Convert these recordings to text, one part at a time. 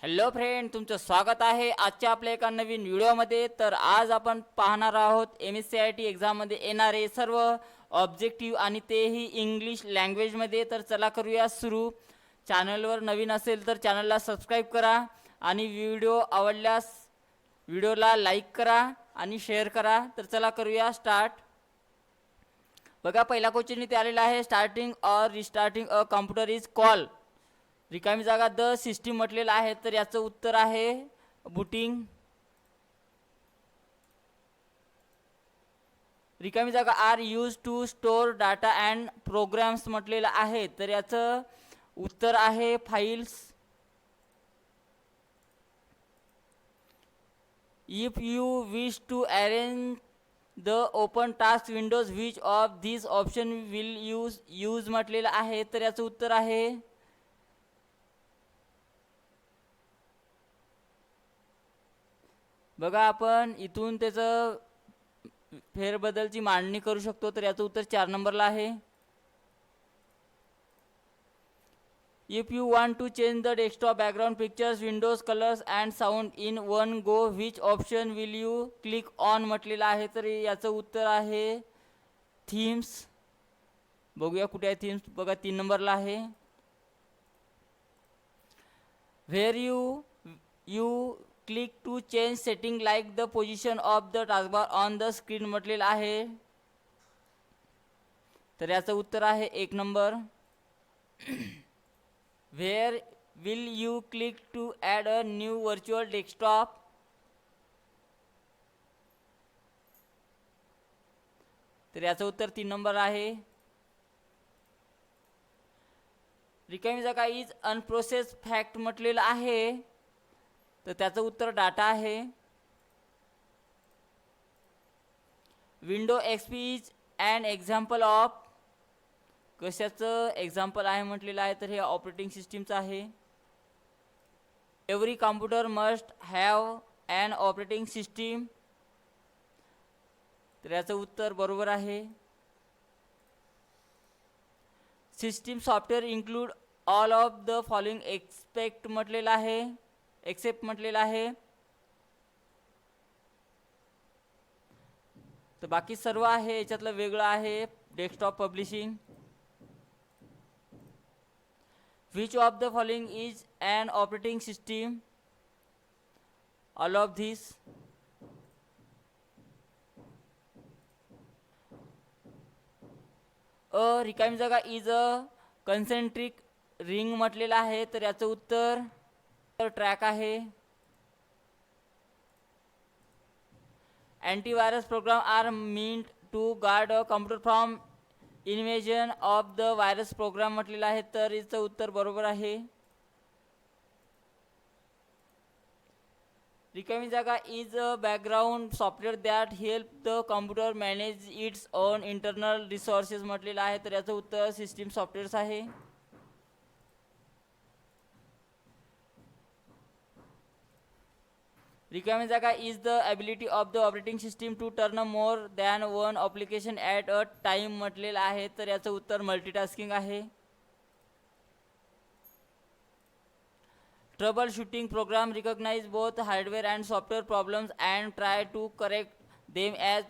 Hello friend, तुमचं स्वागत आहे आजच्या आपल्या एका नवीन व्हिडिओमध्ये. तर आज आपण पाहणार आहोत MSCIT एक्झाममध्ये येणारे सर्व ऑब्जेक्टिव्ह आणि तेही इंग्लिश लँग्वेजमध्ये. तर चला करूया सुरू. चॅनलवर नवीन असेल तर चॅनलला सबस्क्राईब करा आणि व्हिडिओ आवडल्यास व्हिडिओला लाईक करा आणि शेअर करा. तर चला करूया स्टार्ट. बघा, पहिला क्वेश्चन इथे आलेला आहे, starting or restarting a computer is call. रिकामी जागा द सिस्टीम म्हटलेलं आहे, तर याचं उत्तर आहे बूटिंग. रिकामी जागा are use to store data and programs म्हटलेलं आहे, तर याचं उत्तर आहे files. If you wish to arrange the open task windows which of this option will use म्हटलेलं आहे, तर याचं उत्तर आहे बघा, आपण इथून त्याचं फेरबदलची मांडणी करू शकतो. तर याचं उत्तर 4 नंबरला आहे. If you want to change the desktop background pictures windows colours and sound in one go which option will you click on म्हटलेलं आहे, तर याचं उत्तर आहे थीम्स. बघूया कुठे आहे थीम्स. बघा, 3 नंबरला आहे. Where you click to change setting like the position of the taskbar on the screen म्हटलेलं आहे, तर याचं उत्तर आहे 1 नंबर. Where will you click to add a new virtual desktop, तर याचं उत्तर 3 नंबर आहे. रिकामी जागा इज अनप्रोसेस फॅक्ट म्हटलेलं आहे, तर त्याचं उत्तर डाटा आहे. Window XP is an example of, कशाचं एक्झाम्पल आहे म्हटलेलं आहे, तर हे ऑपरेटिंग सिस्टीमचं आहे. Every computer must have an operating system, तर याचं उत्तर बरोबर आहे. System software include all of the following expect म्हटलेलं आहे, एक्सेप्ट म्हटलेलं आहे, तर बाकी सर्व आहे. याच्यातलं वेगळं आहे desktop publishing. Which of the following is an operating system? All of these. A रिकामी जागा इज अ कन्सेंट्रिक रिंग म्हटलेलं आहे, तर याचं उत्तर ट्रॅक आहे. Antivirus program are meant to guard a computer from invasion of the virus program म्हटलेलं आहे, तर याचं उत्तर बरोबर आहे. रिकामी जागा is a background software that help the computer manage its own internal resources म्हटलेलं आहे, तर याचं उत्तर सिस्टीम सॉफ्टवेअर्स आहे. रिकामी जागा is the ability of the operating system to turn more than one application at a time म्हटलेलं आहे, तर याचं उत्तर मल्टीटास्किंग आहे. Troubleshooting program recognise both hardware and software problems and try to correct them as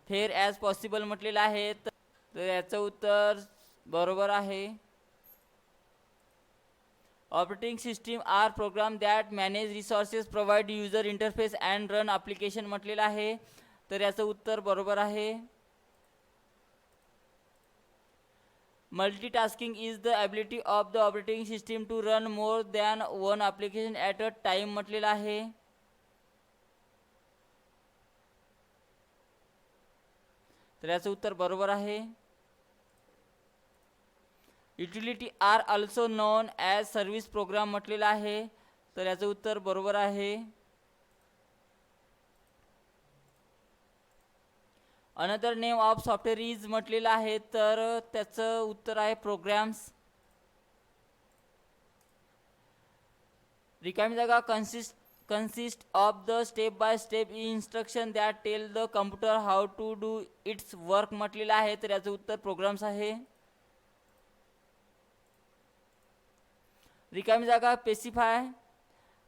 fair as possible म्हटलेलं आहे, तर याचं उत्तर बरोबर आहे. Operating system are program that manage resources provide user interface and run application म्हटलेलं आहे, तर याचं उत्तर बरोबर आहे. Multitasking is the ability of the operating system to run more than one application at a time म्हटलेलं आहे, तर याचं उत्तर बरोबर आहे. Utility are also known as service program म्हटलेलं आहे, तर याचं उत्तर बरोबर आहे. Another name of software is म्हटलेलं आहे, तर त्याचं उत्तर आहे प्रोग्राम्स. रिकामी जागा consist of the step by step instruction that tell the computer how to do its work म्हटलेलं आहे, तर याचं उत्तर प्रोग्राम्स आहे. रिकामी जागा स्पेसिफाय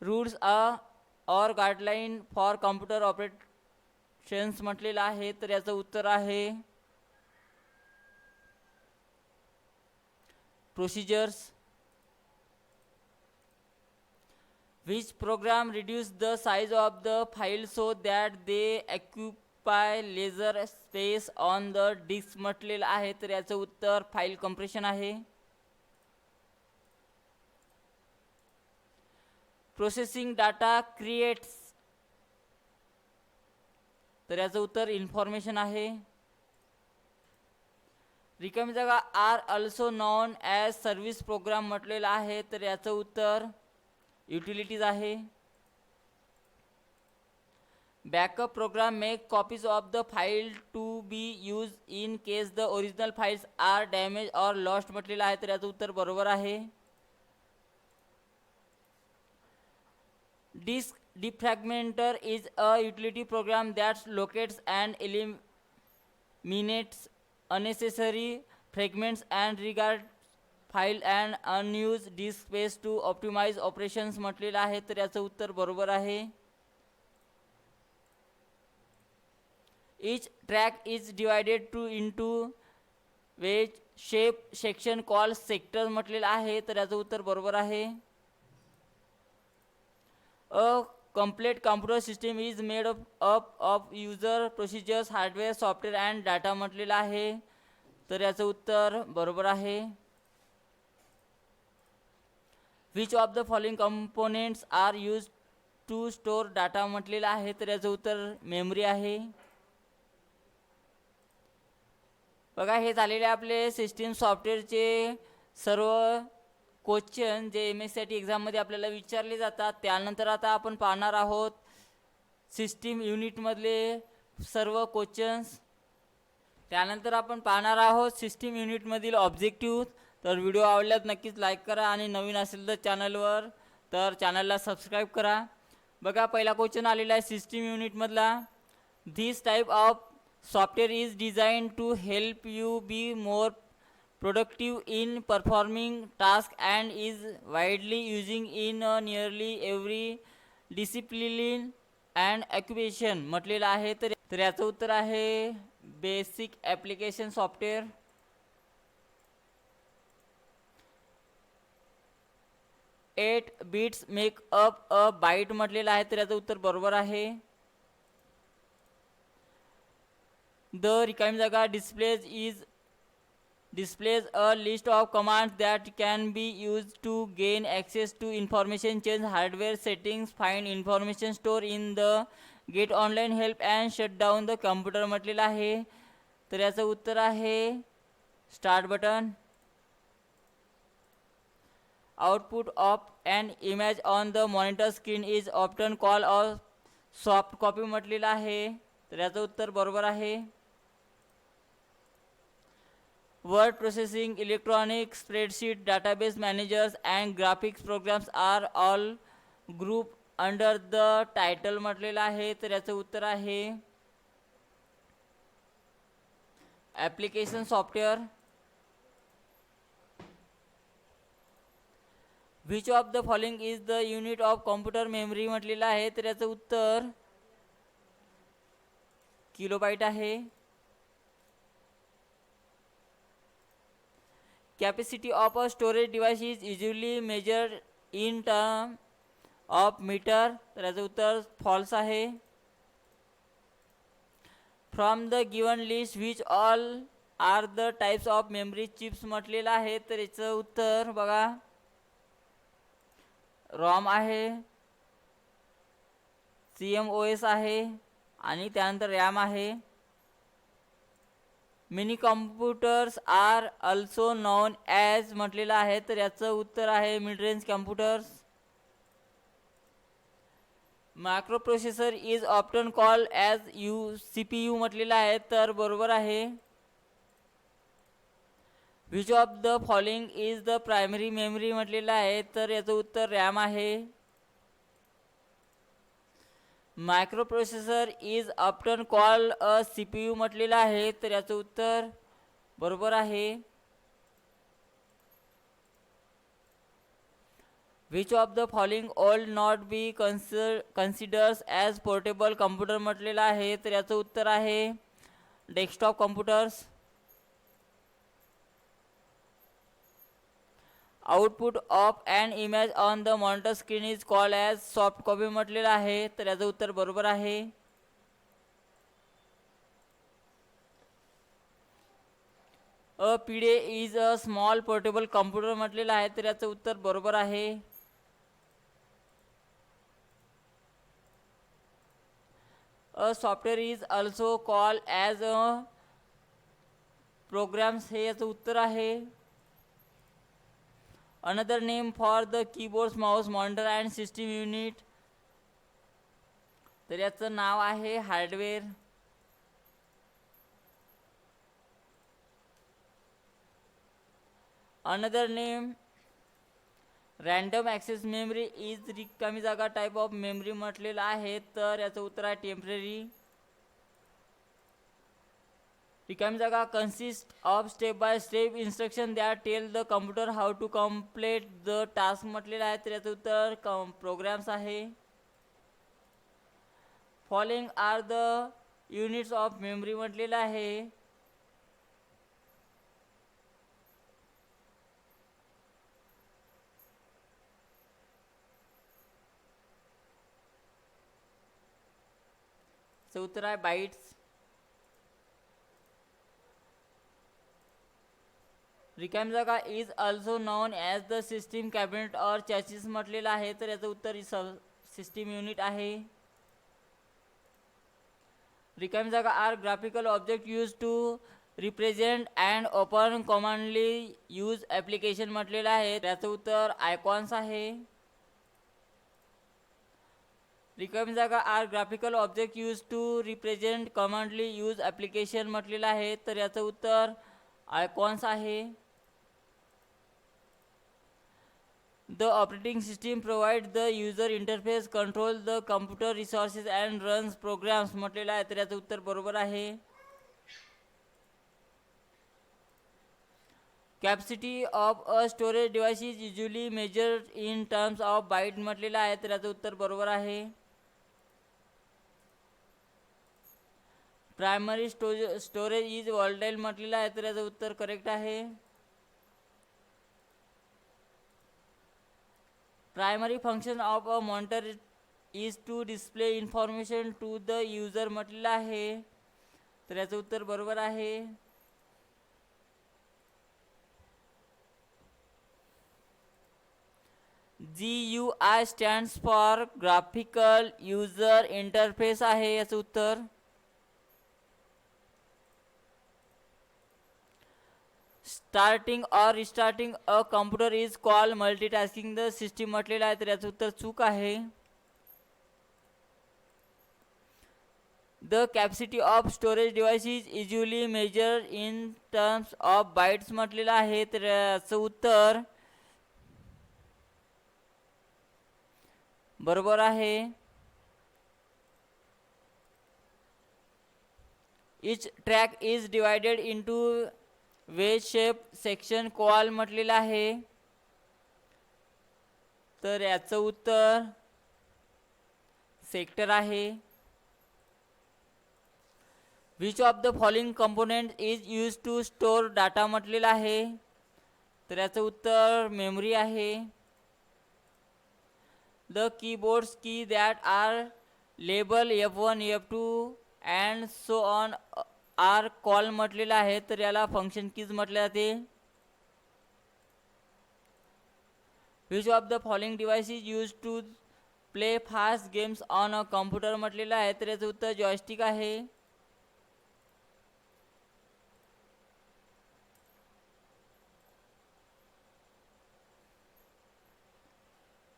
रूल्स और गाईडलाईन फॉर कॉम्प्युटर ऑपरेशन्स म्हटलेलं आहे, तर याचं उत्तर आहे procedures. Which program reduce the size of the file so that they occupy lesser space on the disk म्हटलेलं आहे, तर याचं उत्तर फाईल कम्प्रेशन आहे. प्रोसेसिंग डाटा क्रिएट्स, तर याचं उत्तर इन्फॉर्मेशन आहे. रिकामी जागा are also known as service program म्हटलेलं आहे, तर याचं उत्तर युटिलिटीज आहे. Backup program make copies of the file to be use in case the original files are damage or lost म्हटलेलं आहे, तर याचं उत्तर बरोबर आहे. Disk defragmenter is a utility program that locates and eliminates unnecessary fragments and regards file and unused disk space to optimize operations म्हटलेलं आहे, तर याचं उत्तर बरोबर आहे. Each track is divided into wedge shape section called sectors म्हटलेलं आहे, तर याचं उत्तर बरोबर आहे. A complete computer system is made up of user, procedures, hardware, software and data म्हटलेलं आहे, तर याचं उत्तर बरोबर आहे. Which of the following components are used to store data म्हटलेलं आहे, तर याचं उत्तर मेमरी आहे. बघा, हे झालेले आपले सिस्टीम सॉफ्टवेअरचे सर्व क्वेश्चन जे MSCIT एक्झाममध्ये आपल्याला विचारले जातात. त्यानंतर आता आपण पाहणार आहोत सिस्टीम युनिटमधले सर्व क्वेश्चन्स. त्यानंतर आपण पाहणार आहोत सिस्टीम युनिटमधील ऑब्जेक्टिव्ह. तर व्हिडिओ आवडल्यास नक्कीच लाईक करा आणि नवीन असेल तर चॅनलला सबस्क्राईब करा. बघा, पहिला क्वेश्चन आलेला आहे सिस्टीम युनिटमधला. This type of software is design to help you be more productive in performing tasks and is widely using in nearly every discipline and occupation म्हटलेलं आहे, तर याचं उत्तर आहे basic application software. 8 bits make up a byte म्हटलेलं आहे, तर याचं उत्तर बरोबर आहे. द रिकामी जागा displays a list of commands that can be used to gain access to information, change hardware settings, find information, store in the get online help and shut down the computer म्हटलेलं आहे, तर याचं उत्तर आहे start button. Output of an image on the monitor screen is often called a soft copy म्हटलेलं आहे, तर याचं उत्तर बरोबर आहे. Word processing, electronic spreadsheet, database managers and graphics programs are all grouped under the title म्हटलेलं आहे, तर याचं उत्तर आहे application software. Which of the following is the unit of computer memory म्हटलेलं आहे, तर याचं उत्तर किलोबाईट आहे. Capacity of a storage device is usually measured in terms of meter, तर याचं उत्तर फॉल्स आहे. From the given list which all are the types of memory chips म्हटलेलं आहे, तर याचं उत्तर बघा रॉम आहे, CMOS आहे आणि त्यानंतर रॅम आहे. Mini computers are also known as म्हटलेलं आहे, तर याचं उत्तर आहे mid range computers. Microprocessor is often called as CPU म्हटलेलं आहे, तर बरोबर आहे. Which of the following is the primary memory म्हटलेलं आहे, तर याचं उत्तर रॅम आहे. Microprocessor is often called a CPU म्हटलेलं आहे, तर याचं उत्तर बरोबर आहे. Which of the following would not be considers as portable computer म्हटलेलं आहे, तर याचं उत्तर आहे desktop computers. Output of an image on the monitor screen is called as soft copy म्हटलेलं आहे, तर याचं उत्तर बरोबर आहे. A PDA is a small portable computer म्हटलेलं आहे, तर याचं उत्तर बरोबर आहे. A software is also call as a programs, हे याचं उत्तर आहे. Another name for the keyboards mouse monitor and system unit, तर याचं नाव आहे hardware. Another name random access memory is रिकामी जागा टाईप ऑफ मेमरी म्हटलेलं आहे, तर याचं उत्तर आहे टेम्पररी. रिकामी जागा consist of step by step instruction that tell the computer how to complete the task म्हटलेलं आहे, तर याचं उत्तर प्रोग्राम्स आहे. Following are the units of memory म्हटलेलं आहे. उत्तर आहे बाईट्स. रिकामी जागा is also known as the system cabinet or chassis म्हटलेलं आहे, तर याचं उत्तर सिस्टीम युनिट आहे. रिकामी जागा are graphical object use to represent and open commonly use application म्हटलेलं आहे, त्याचं उत्तर आयकॉन्स आहे. रिकामी जागा are graphical object use to represent commonly use application म्हटलेलं आहे, तर याचं उत्तर आयकॉन्स आहे. The operating system provide the user interface control the computer resources and runs programs म्हटलेलं आहे, तर याचं उत्तर बरोबर आहे. Capacity of a storage device is usually measured in terms of bite म्हटलेलं आहे, तर याचं उत्तर बरोबर आहे. प्रायमरी स्टोरेज इज व्हॉल्टाईल म्हटलेलं आहे, तर याचं उत्तर करेक्ट आहे. Primary function of a monitor is to display information to the user म्हटलेलं आहे, तर याचं उत्तर बरोबर आहे. GUI stands for graphical user interface आहे, याचं उत्तर. स्टार्टिंग और restarting a computer is call multitasking the system म्हटलेलं आहे, तर याचं उत्तर चूक आहे. The capacity of storage device is usually measure in terms of bytes म्हटलेलं आहे, तर याचं उत्तर बरोबर आहे. Each track is divided into wedge shape section call म्हटलेलं आहे, तर याचं उत्तर सेक्टर आहे. Which of the following component is use to store data म्हटलेलं आहे, तर याचं उत्तर मेमरी आहे. The keyboards key that are label F1 F2 and so on are call म्हटलेलं आहे, तर याला फंक्शन कीज म्हटले जाते. Which of the following device is use to play fast games on a computer म्हटलेलं आहे, तर याचं उत्तर जॉयस्टिक आहे.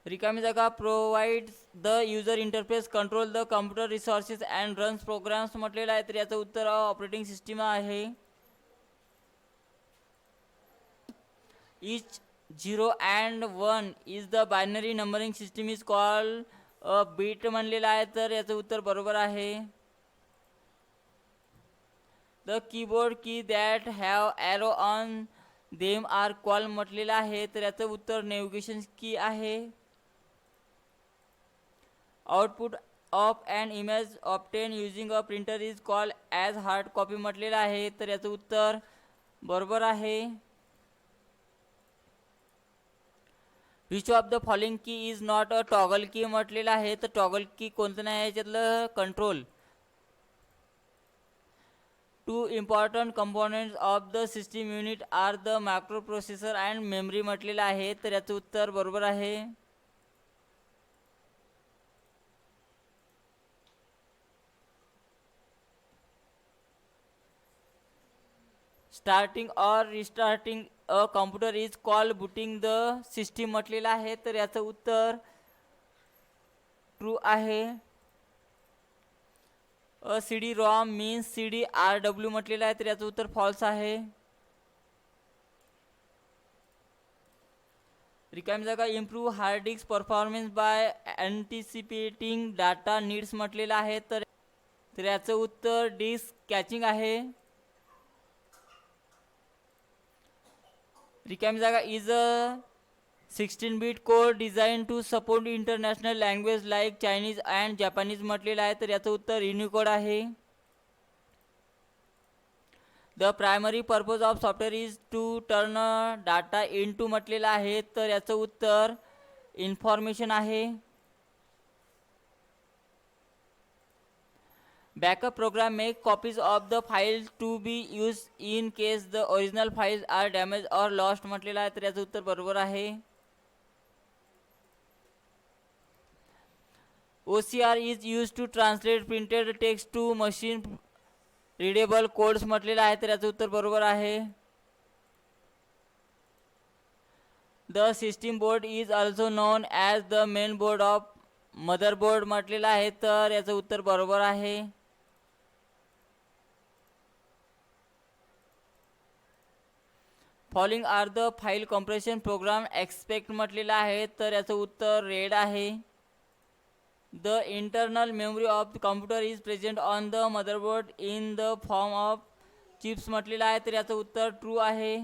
रिकामी जागा provides the user interface control the computer resources and runs programs म्हटलेलं आहे, तर याचं उत्तर ऑपरेटिंग सिस्टीम आहे. Each 0 and 1 is the binary numbering system is call a bit म्हणलेलं आहे, तर याचं उत्तर बरोबर आहे. The keyboard key that have arrow on them are call म्हटलेलं आहे, तर याचं उत्तर नेव्हिगेशन की आहे. Output of an image often using a printer is called as hard copy म्हटलेलं आहे, तर याचं उत्तर बरोबर आहे. Which of the following key is not a toggle key म्हटलेलं आहे, तर टॉगल की कोणतं नाही याच्यातलं control. Two important components of the system unit are the microprocessor and memory म्हटलेलं आहे, तर याचं उत्तर बरोबर आहे. स्टार्टिंग और restarting a computer is call booting the system म्हटलेलं आहे, तर याचं उत्तर ट्रू आहे. A C D ROM means C D R W म्हटलेलं आहे, तर याचं उत्तर फॉल्स आहे. रिकामी जागा improve hard disk performance by anticipating data needs म्हटलेलं आहे, तर याचं उत्तर डिस्क कॅचिंग आहे. रिकामी जागा is a 16-bit code design to support international language like Chinese and Japanese म्हटलेलं आहे, तर याचं उत्तर युनिकोड आहे. The primary purpose of software is to turn data into म्हटलेलं आहे, तर याचं उत्तर इन्फॉर्मेशन आहे. Backup program make copies of the file to be use in case the original files are damage or lost म्हटलेलं आहे, तर याचं उत्तर बरोबर आहे. OCR is use to translate printed text to machine readable codes म्हटलेलं आहे, तर याचं उत्तर बरोबर आहे. The system board is also known as the main board of motherboard म्हटलेलं आहे, तर याचं उत्तर बरोबर आहे. Following are the file compression program expect म्हटलेलं आहे, तर याचं उत्तर रेड आहे. The internal memory of computer is present on the motherboard in the form of chips म्हटलेलं आहे, तर याचं उत्तर ट्रू आहे.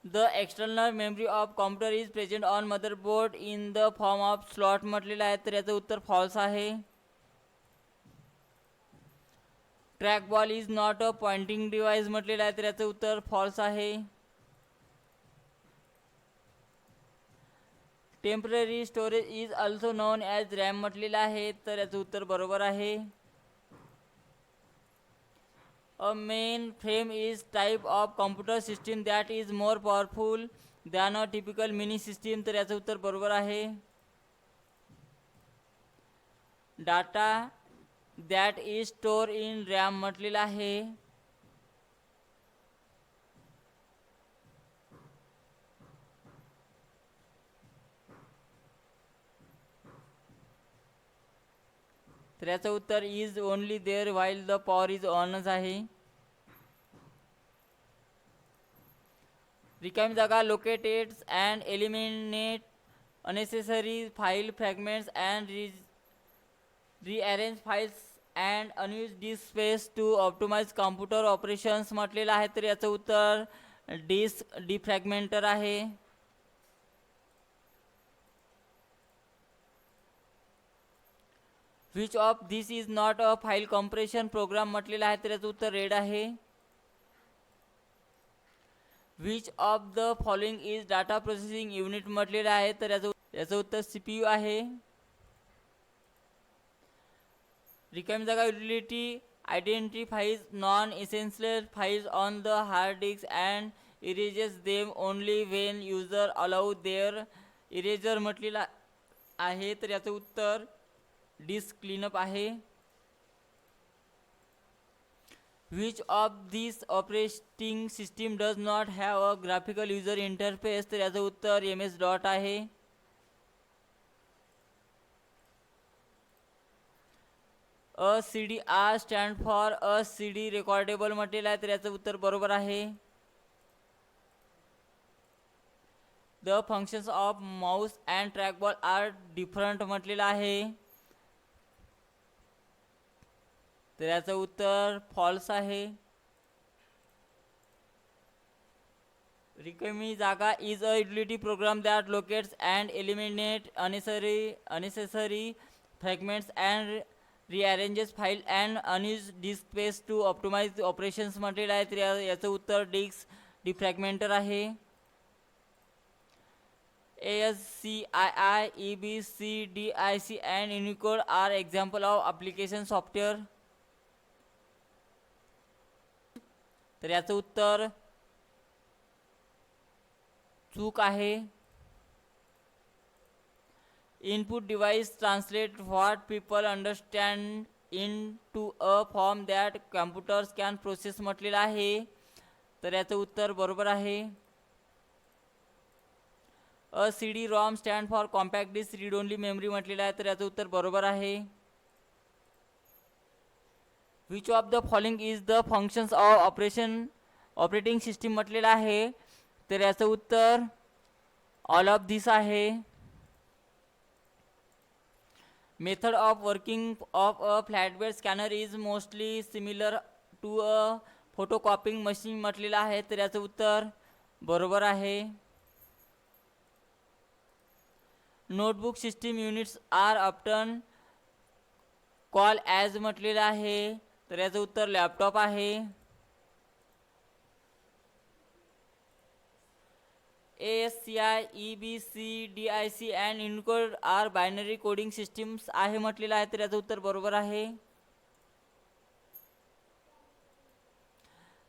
The external memory of computer is present on motherboard in the form of slot म्हटलेलं आहे, तर याचं उत्तर फॉल्स आहे. Trackball is not a pointing device म्हटलेलं आहे, तर याचं उत्तर फॉल्स आहे. Temporary storage is also known as RAM म्हटलेलं आहे, तर याचं उत्तर बरोबर आहे. A mainframe is type of computer system that is more powerful than a typical mini system, तर याचं उत्तर बरोबर आहे. Data that is store in RAM म्हटलेलं आहे. तर याचं उत्तर is only there while the power is ऑनच आहे. रिकामी जागा locates and eliminate unnecessary file fragments and rearrange files and unused disk space to optimize computer operations म्हटलेलं आहे, तर याचं उत्तर डिस्क डिफ्रॅगमेंटर आहे. Which of this is not a file compression program म्हटलेलं आहे, तर याचं उत्तर रेड आहे. Which of the following is data processing unit म्हटलेलं आहे, तर याचं उत्तर CPU आहे. रिकामी जागा utility identifies non essential files on the hard disk and erases them only when user allow their eraser म्हटलेलं आहे, तर याचं उत्तर डिस्क क्लीनअप आहे. Which of this operating system does not have a graphical user interface, तर याचं उत्तर MS DOS आहे. A CDR stand for a CD recordable म्हटलेलं आहे, तर याचं उत्तर बरोबर आहे. The functions of mouse and trackball are different म्हटलेलं आहे, तर याचं उत्तर फॉल्स आहे. रिकामी जागा is a utility program that locates and eliminate unnecessary fragments and rearranges file and unused disk space to optimize operations म्हटलेलं आहे. तर याचं उत्तर डिस्क डिफ्रॅगमेंटर आहे. ASCII, EBCDIC and Unicode are example of application software. तर याचं उत्तर चूक आहे. Input device translate what people understand into a form that computers can process म्हटलेलं आहे. तर याचं उत्तर बरोबर आहे. A CD-ROM stand for compact disk read only memory म्हटलेलं आहे. तर याचं उत्तर बरोबर आहे. Which of the following is the functions of operating system म्हटलेलं आहे. तर याचं उत्तर ऑल ऑफ दिस आहे. Method of working of a flatbed scanner is mostly similar to a photocopying machine म्हटलेलं आहे. तर याचं उत्तर बरोबर आहे. Notebook system units are often call as म्हटलेलं आहे. तर याचं उत्तर लॅपटॉप आहे. ASCII, EBCDIC and Unicode are binary coding systems आहे म्हटलेलं आहे. तर याचं उत्तर बरोबर आहे.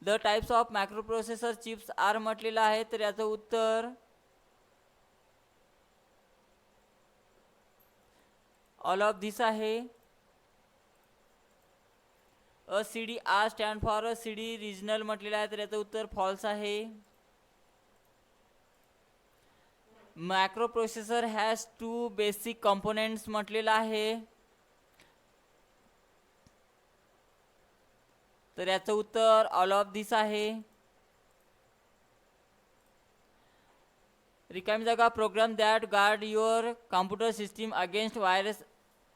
The types of microprocessor chips are म्हटलेलं आहे. तर याचं उत्तर ऑल ऑफ दिस आहे. A CDR stand for a CD regional म्हटलेलं आहे. तर याचं उत्तर फॉल्स आहे. Microprocessor has two basic components म्हटलेलं आहे. तर याचं उत्तर ऑल ऑफ दिस आहे. रिकामी जागा program that guard your computer system against virus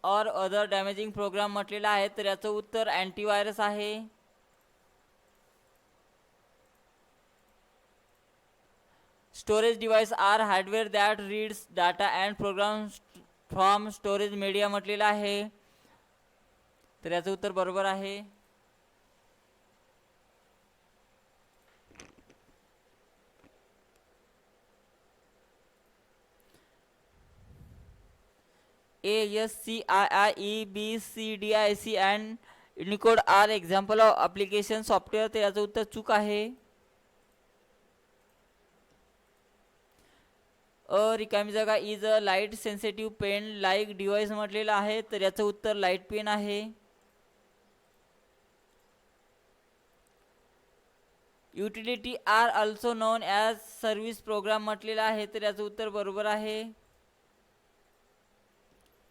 or other damaging program म्हटलेलं आहे. तर याचं उत्तर अँटीव्हायरस आहे. Storage device are hardware that reads data and program from storage media म्हटलेलं आहे. तर याचं उत्तर बरोबर आहे. ASCII, EBCDIC and Unicode are example of application software. तर याचं उत्तर चूक आहे. अ रिकामी जागा is a light sensitive pen like device म्हटलेलं आहे. तर याचं उत्तर लाईट पेन आहे. Utility are also known as service program म्हटलेलं आहे. तर याचं उत्तर बरोबर आहे.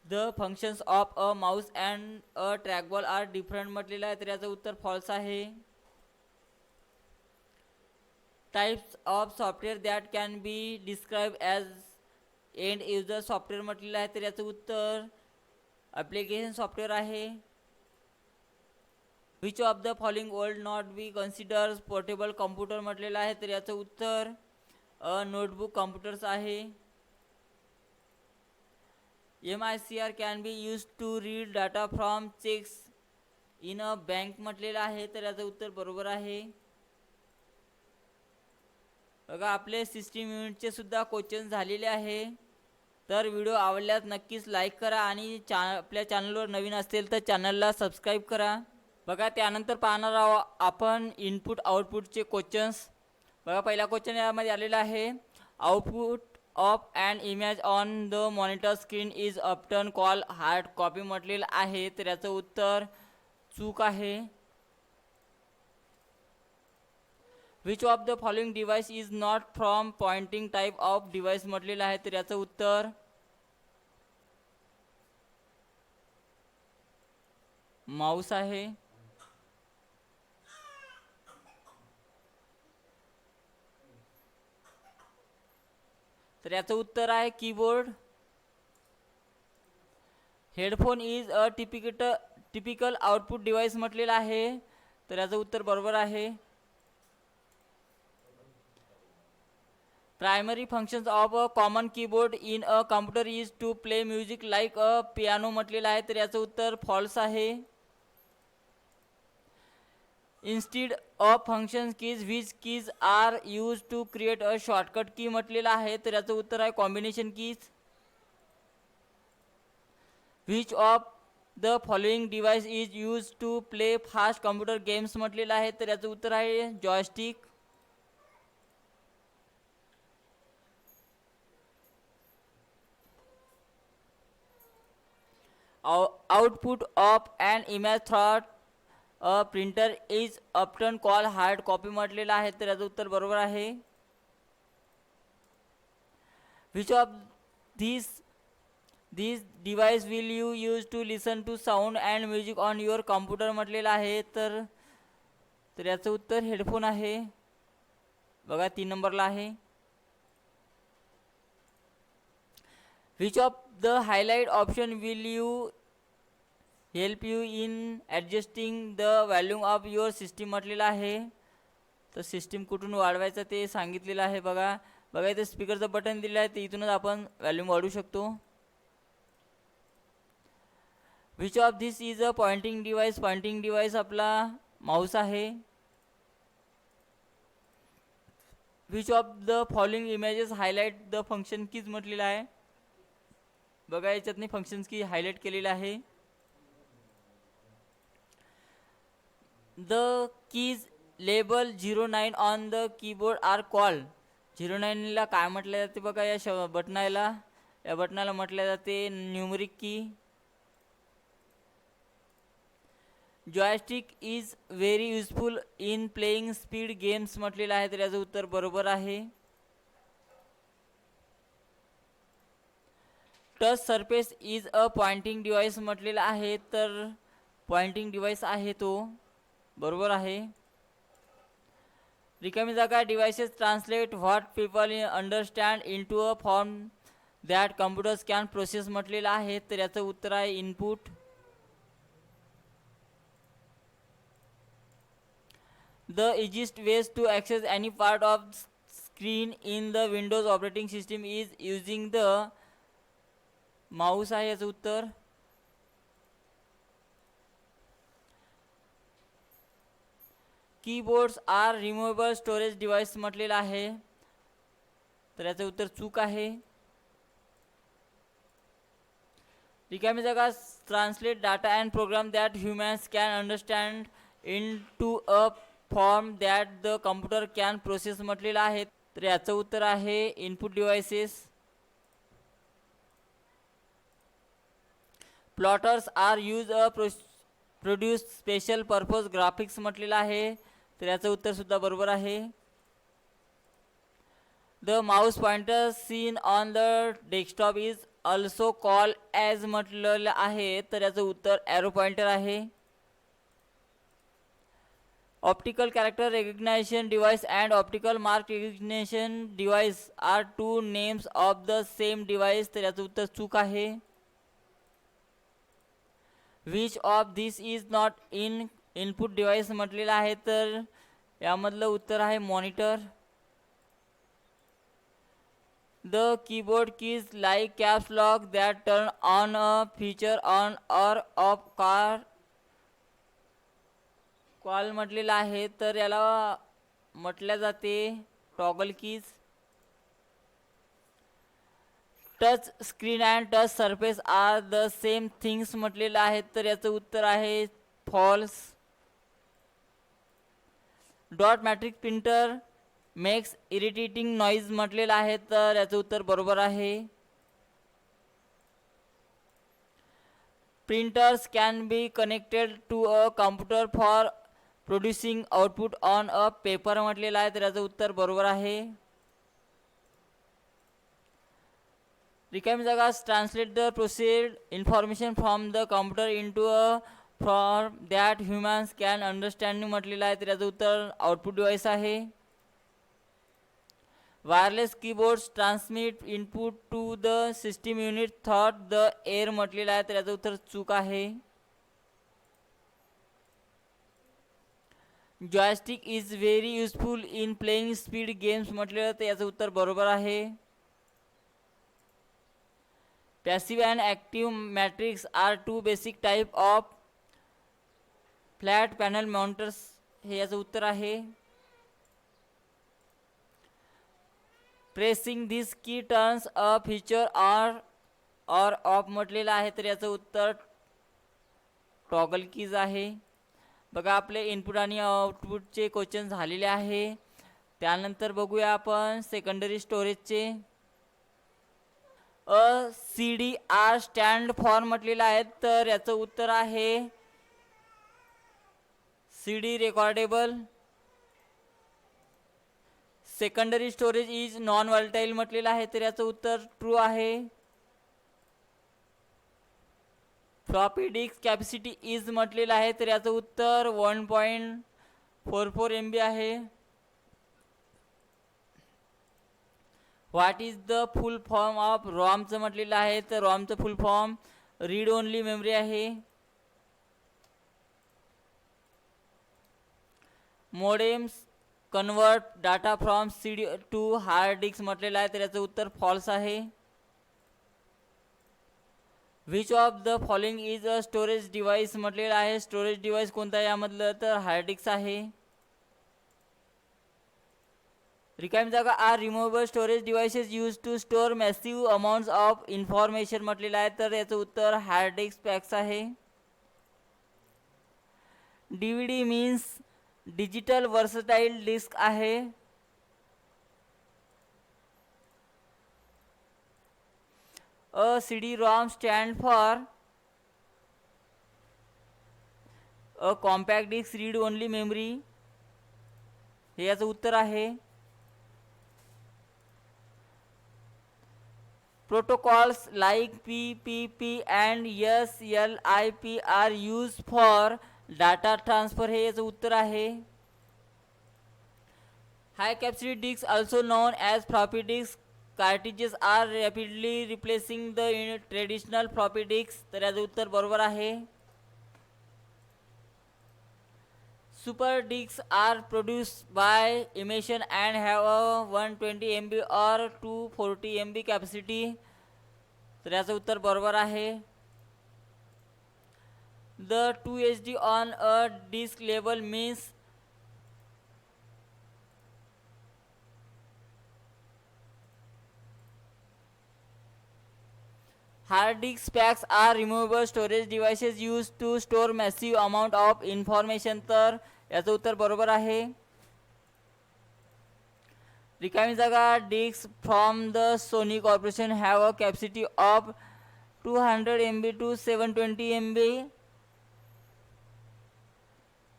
The functions of a mouse and a trackball are different म्हटलेलं आहे. तर याचं उत्तर फॉल्स आहे. Types of software that can be describe as end user software म्हटलेलं आहे. तर याचं उत्तर ॲप्लिकेशन सॉफ्टवेअर आहे. Which of the following would not be consider portable computer म्हटलेलं आहे. तर याचं उत्तर नोटबुक कॉम्प्युटर्स आहे. MICR can be use to read data from cheques in a bank म्हटलेलं आहे. तर याचं उत्तर बरोबर आहे. बघा आपले सिस्टीम युनिटचे सुद्धा क्वेश्चन झालेले आहे. तर व्हिडिओ आवडल्यास नक्कीच लाईक करा आणि आपल्या चॅनलवर नवीन असेल तर चॅनलला सबस्क्राईब करा. बघा त्यानंतर पाहणार आहोत आपण इनपुट आउटपुटचे क्वेश्चन्स. बघा पहिला क्वेश्चन यामध्ये आलेला आहे. Output of an image on the monitor screen is often call hard copy म्हटलेलं आहे. तर याचं उत्तर चूक आहे. Which of the following device is not from pointing type of device म्हटलेलं आहे. तर याचं उत्तर माऊस आहे. तर याचं उत्तर आहे keyboard. Headphone is a typical output device म्हटलेलं आहे. तर याचं उत्तर बरोबर आहे. Primary functions of a common keyboard in a computer is to play music like a piano म्हटलेलं आहे, तर याचं उत्तर फॉल्स आहे. Instead of function keys which keys are use to create a shortcut key म्हटलेलं आहे, तर याचं उत्तर आहे combination keys. Which of the following device is use to play fast computer games म्हटलेलं आहे, तर याचं उत्तर आहे joystick. Output of an image through a printer is often call hard copy म्हटलेलं आहे, तर याचं उत्तर बरोबर आहे. Which of this device will you use to listen to sound and music on your computer म्हटलेलं आहे, तर याचं उत्तर हेडफोन आहे. बघा 3 नंबरला आहे. Which of the highlight option will you help you in ॲडजस्टिंग the volume of your system म्हटलेलं आहे, तर सिस्टीम कुठून वाढवायचं ते सांगितलेलं आहे. बघा इथे स्पीकरचं बटन दिलं आहे, ते इथूनच आपण व्हॅल्यूम वाढवू शकतो. Which of this is a pointing device आपला माऊस आहे. Which of the following images highlight the function keys म्हटलेलं आहे. बघा याच्यातनी फंक्शन्स की हायलाइट केलेलं आहे. The keys label 09 on the keyboard are called. 09ला काय म्हटलं जाते बघा या बटनाला म्हटलं जाते numeric key. Joystick is very useful in playing speed games म्हटलेलं आहे, तर याचं उत्तर बरोबर आहे. Touch surface is a pointing device म्हटलेलं आहे, तर पॉइंटिंग डिव्हाइस आहे तो बरोबर आहे. रिकामी जागा devices translate what people understand into a form that computers can process म्हटलेलं आहे, तर याचं उत्तर आहे input. The easiest ways to access any part of screen in the Windows operating system is using the mouse आहे याचं उत्तर. Keyboards are removable storage device म्हटलेलं आहे, तर याचं उत्तर चूक आहे. रिकामी जागा translate data and program that humans can understand into a form that the computer can process म्हटलेलं आहे, तर याचं उत्तर आहे input devices. Plotters are use a produce special purpose graphics म्हटलेलं आहे, तर याचं उत्तर सुद्धा बरोबर आहे. The mouse pointer seen on the desktop is also call as म्हटलेलं आहे, तर याचं उत्तर ॲरो पॉइंटर आहे. Optical character recognition device and optical mark recognition device are two names of the same device, तर याचं उत्तर चूक आहे. Which of this is not in input device म्हटलेलं आहे, तर यामधलं उत्तर आहे monitor. The keyboard keys like caps lock that turn on a feature on or off call म्हटलेलं आहे, तर याला म्हटल्या जाते toggle keys. Touch screen and touch surface are the same things म्हटलेलं आहे, तर याचं उत्तर आहे false. Dot matrix printer makes irritating noise म्हटलेलं आहे, तर याचं उत्तर बरोबर आहे. Printers can be connected to a computer for producing output on a paper म्हटलेलं आहे, तर याचं उत्तर बरोबर आहे. रिकामी जागा translate the proceed information from the computer into a form that humans can understand म्हटलेलं आहे, तर याचं उत्तर आउटपुट डिव्हाइस आहे. Wireless keyboards transmit input to the system unit through the air म्हटलेलं आहे, तर याचं उत्तर चूक आहे. Joystick is very useful in playing speed games म्हटलेलं तर याचं उत्तर बरोबर आहे. Passive and active matrix are two basic type of flat panel monitors हे याचं उत्तर आहे. Pressing this key turns a feature or off म्हटलेलं आहे तर याचं उत्तर टॉगल कीज आहे. बघा आपले इनपुट आणि आउटपुटचे क्वेश्चन झालेले आहे. त्यानंतर बघूया आपण सेकंडरी स्टोरेजचे. CDR स्टँड फॉर म्हटलेलं आहे तर याचं उत्तर आहे CD recordable. Secondary storage is non volatile म्हटलेलं आहे तर याचं उत्तर ट्रू आहे. फ्लॉपी डिस्क कॅपॅसिटी इज म्हटलेलं आहे तर याचं उत्तर 1.44 MB आहे. What is the full form of रॉमचं म्हटलेलं आहे तर रॉमचं full form read only memory आहे. Modems convert data from CD to hard disk म्हटलेलं आहे तर याचं उत्तर फॉल्स आहे. Which of the following is a storage device म्हटलेलं आहे. स्टोरेज डिव्हाइस कोणता यामधलं तर हार्ड डिस्क आहे. रिकामी जागा are removable storage devices use to store massive amounts of information म्हटलेलं आहे तर याचं उत्तर हार्ड डिस्क पॅक्स आहे. DVD means digital versatile disk आहे. CD-ROM stand for a compact disk read only memory हे याचं उत्तर आहे. Protocols like PPP and SLIP are used for data transfer हे याचं उत्तर आहे. High capacity disks also known as floppy disks cartridges are rapidly replacing the traditional floppy disks तर याचं उत्तर बरोबर आहे. Super disks are produced by emission and have a 120 MB or 240 MB capacity तर याचं उत्तर बरोबर आहे. The 2 HD on a disk level means hard disk packs are removable storage devices used to store massive amount of information तर याचं उत्तर बरोबर आहे. रिकामी जागा disk from the Sony corporation have a capacity of 200 MB to 720 MB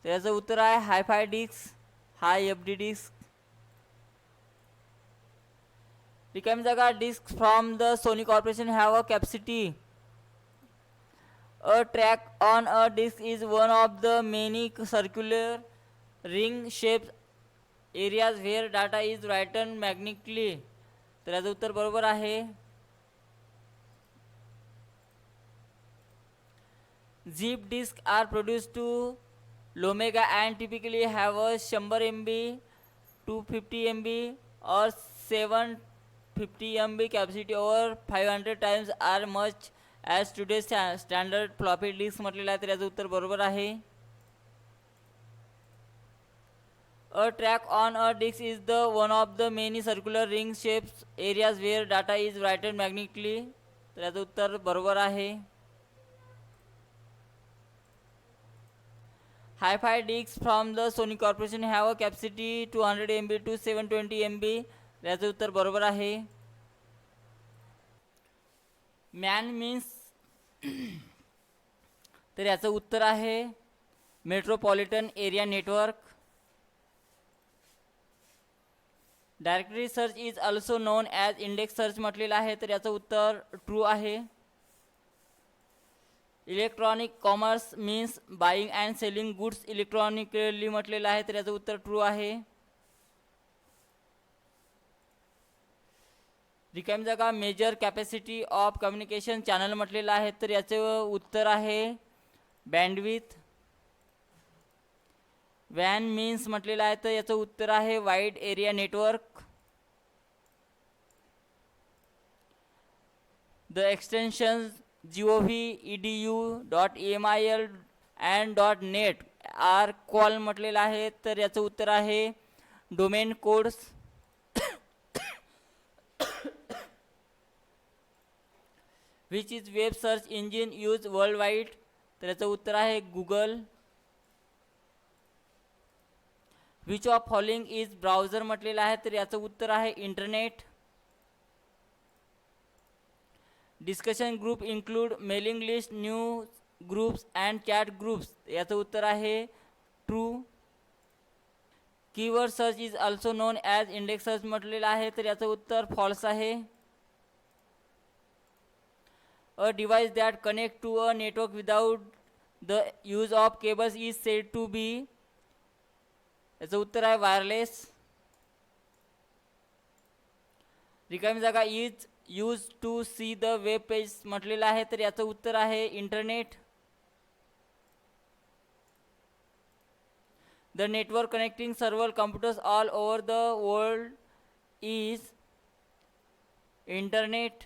तर याचं उत्तर आहे hi fi disk hi FD disk. रिकामी जागा disk from the Sony corporation have a capacity. A track on a disk is one of the many circular ring-shaped areas where data is written magnetically तर याचं उत्तर बरोबर आहे. Zip disks are produced to Lomega and typically have a 100 MB, 250 MB or 750 MB capacity over 500 times are much as today's standard floppy disk म्हटलेलं आहे तर याचं उत्तर बरोबर आहे. A track on a disk is the one of the many circular ring shaped areas where data is written magnetically तर याचं उत्तर बरोबर आहे. Hi-Fi disks from the Sony Corporation have a capacity 200 MB to 720 MB याचं उत्तर बरोबर आहे. Man means तर याचं उत्तर आहे metropolitan area network. Directory search is also known as index search म्हटलेलं आहे तर याचं उत्तर ट्रू आहे. Electronic commerce means buying and selling goods electronically म्हटलेलं आहे तर याचं उत्तर ट्रू आहे. रिकामी जागा measure capacity of communication channel म्हटलेलं आहे तर याचे उत्तर आहे बँडविथ. वॅन मीन्स म्हटलेलं आहे तर याचं उत्तर आहे wide area network. The extensions gov, edu, .emil and .net are call म्हटलेलं आहे तर याचं उत्तर आहे domain codes. Which is web search engine use world wide तर याचं उत्तर आहे Google. Which of following is browser म्हटलेलं आहे तर याचं उत्तर आहे internet. Discussion group include mailing list, news groups and chat groups याचं उत्तर आहे true. Keyword search is also known as index search म्हटलेलं आहे तर याचं उत्तर फॉल्स आहे. A device that connect to a network without the use of cables is said to be याचं उत्तर आहे वायरलेस. रिकामी जागा is use to see the web page म्हटलेलं आहे तर याचं उत्तर आहे internet. The network connecting server computers all over the world is internet.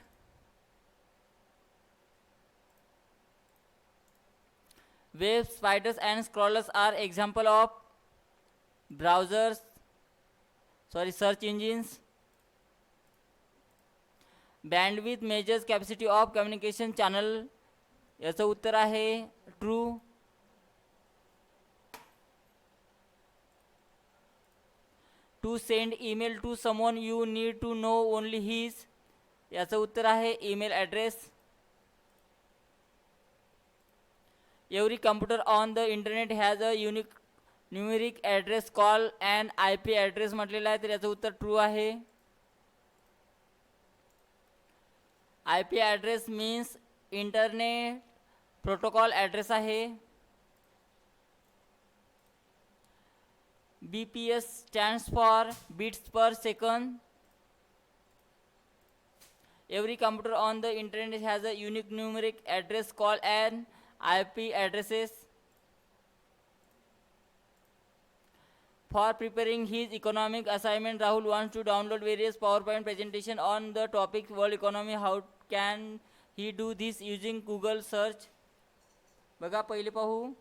Web spiders and scrollers are example of browsers search engines. Bandwidth measures capacity of communication channel याचं उत्तर आहे true. To send email to someone you need to know only his याचं उत्तर आहे email address. Every computer on the internet has a unique numeric address call and IP address म्हटलेलं आहे तर याचं उत्तर ट्रू आहे. IP address means internet protocol address आहे. BPS stands for bits per second. Every computer on the internet has a unique numeric address called an IP addresses. For preparing his economic assignment, Rahul wants to download various PowerPoint presentation on the topic world economy. How can he do this using Google search? बघा पहिले पाहू.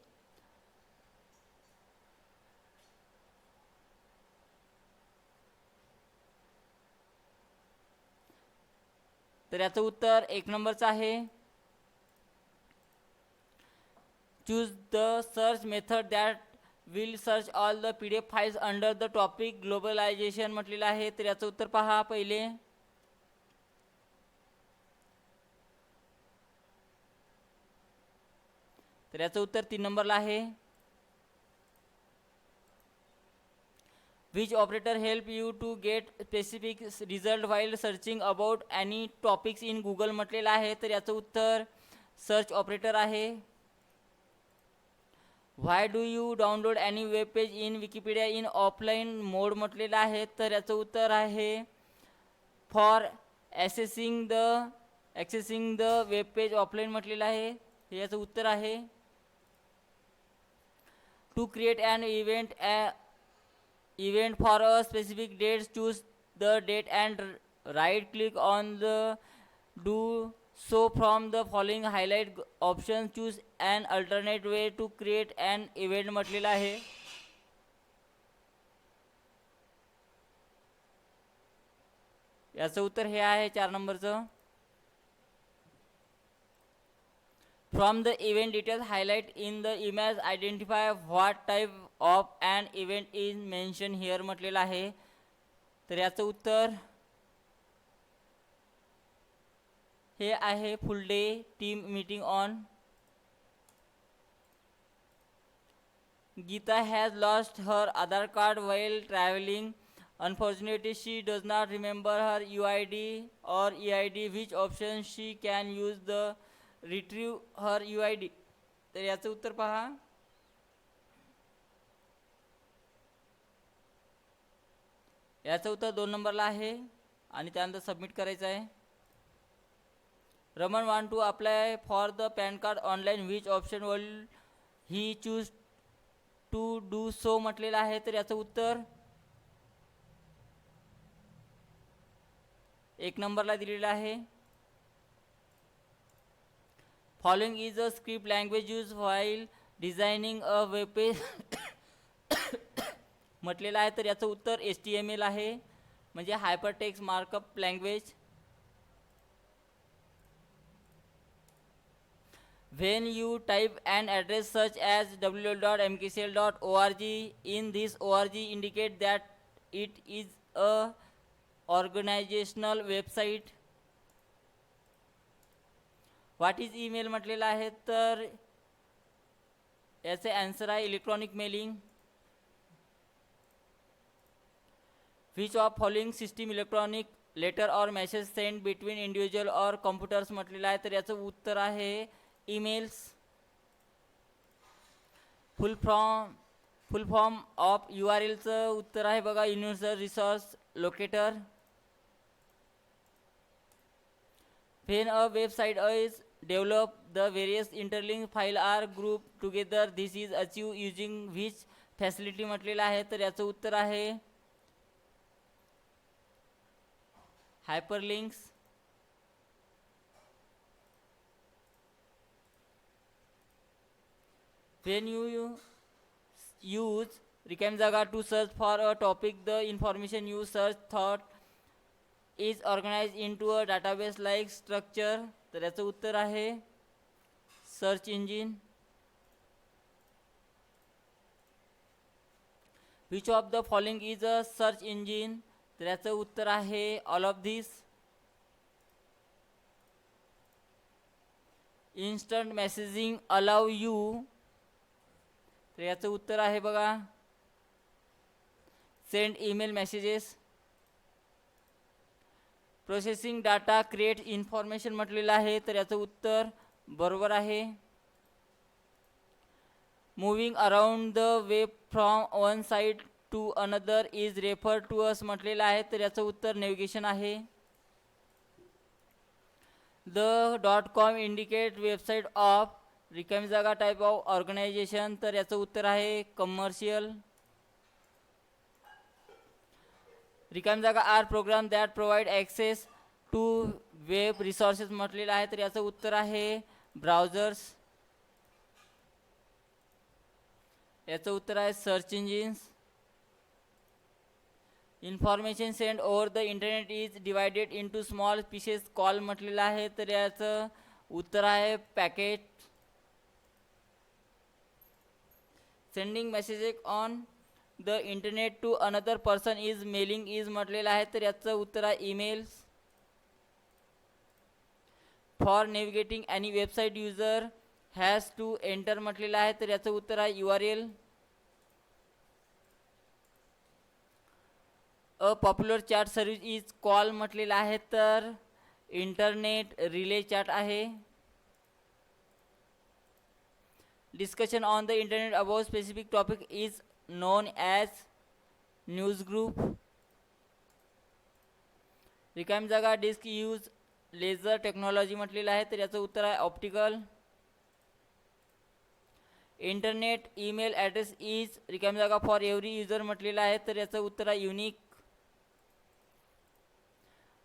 तर याचं उत्तर एक नंबरचं आहे. Choose the search method that will search all the PDF files under the topic globalisation म्हटलेलं आहे. तर याचं उत्तर पहा पहिले. तर याचं उत्तर 3 नंबरला आहे. Which operator help you to get specific result while searching about any topics in Google म्हटलेलं आहे. तर याचं उत्तर सर्च ऑपरेटर आहे. Why do you download any web page in Wikipedia in offline mode म्हटलेलं आहे. तर याचं उत्तर आहे for accessing the web page offline म्हटलेलं आहे. हे याचं उत्तर आहे. To create an event for a specific date, choose the date and right click on the do so from the following highlight options. Choose an alternate way to create an event म्हटलेलं आहे. याचं उत्तर हे आहे 4 नंबरचं. From the event details highlight in the image, identify what type of an event is mentioned here म्हटलेलं आहे. तर याचं उत्तर हे आहे फुल day team meeting on. Geeta has lost her Aadhaar card while traveling. Unfortunately, she does not remember her UID or EID. Which option she can use the retrieve her UID? तर याचं उत्तर पहा. याचं उत्तर 2 नंबरला आहे आणि त्यानंतर सबमिट करायचं आहे. Raman want to apply for the PAN card online. Which option will he choose to do so म्हटलेलं आहे, तर याचं उत्तर 1 नंबरला दिलेलं आहे. Following is a script language use while designing a web page म्हटलेलं आहे, तर याचं उत्तर HTML आहे, म्हणजे hyper text markup language. When you type an address such as www.mkcl.org, in this org indicate that it is a organizational website. What is email म्हटलेलं आहे, तर याचे आन्सर आहे electronic mailing. Which of following system electronic letter or message sent between individual or computers म्हटलेलं आहे, तर याचं उत्तर आहे ईमेल्स. फुल फॉर्म ऑफ URLचं उत्तर आहे बघा universal resource locator. When a website is developed, the various interlinked file are grouped together. This is achieved using which facility म्हटलेलं आहे, तर याचं उत्तर आहे हायपरलिंक्स. When you use रिकामी जागा to search for a topic, the information you search thought is organized into a database like structure, तर याचं उत्तर आहे search engine. Which of the following is a search engine, तर याचं उत्तर आहे all of this. Instant messaging allow you, तर याचं उत्तर आहे बघा send email messages. Processing data create information म्हटलेलं आहे, तर याचं उत्तर बरोबर आहे. Moving around the web from one side to another is refer to as म्हटलेलं आहे, तर याचं उत्तर नेव्हिगेशन आहे. The .com indicate website of रिकामी जागा टाईप ऑफ ऑर्गनायझेशन, तर याचं उत्तर आहे कमर्शियल. रिकामी जागा are program that provide access to web resources म्हटलेलं आहे, तर याचं उत्तर आहे ब्राउझर्स. याचं उत्तर आहे search engines. Information send over the internet is divided into small pieces call म्हटलेलं आहे, तर याचं उत्तर आहे packet. Sending messages on the internet to another person is mailing is म्हटलेलं आहे, तर याचं उत्तर आहे emails. For navigating any website user has to enter म्हटलेलं आहे, तर याचं उत्तर आहे URL. A popular chat service is call म्हटलेलं आहे, तर इंटरनेट रिले चॅट आहे. Discussion on the internet about specific topic is non as news group. रिकामी जागा डिस्क यूज लेझर टेक्नॉलॉजी म्हटलेलं आहे, तर याचं उत्तर आहे optical. Internet email address is रिकामी जागा फॉर एव्हरी युजर म्हटलेलं आहे, तर याचं उत्तर आहे युनिक.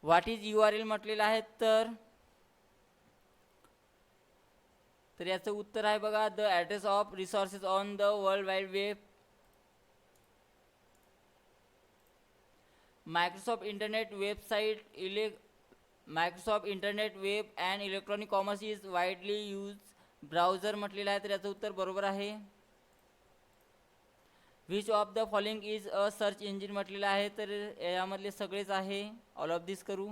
व्हॉट इज URL म्हटलेलं आहे, तर याचं उत्तर आहे बघा the address of resources on the world wide web. Microsoft internet web and electronic commerce is widely use browser म्हटलेलं आहे, तर याचं उत्तर बरोबर आहे. Which of the following is a search engine म्हटलेलं आहे, तर यामधले सगळेच आहे. ऑल ऑफ दिस करू.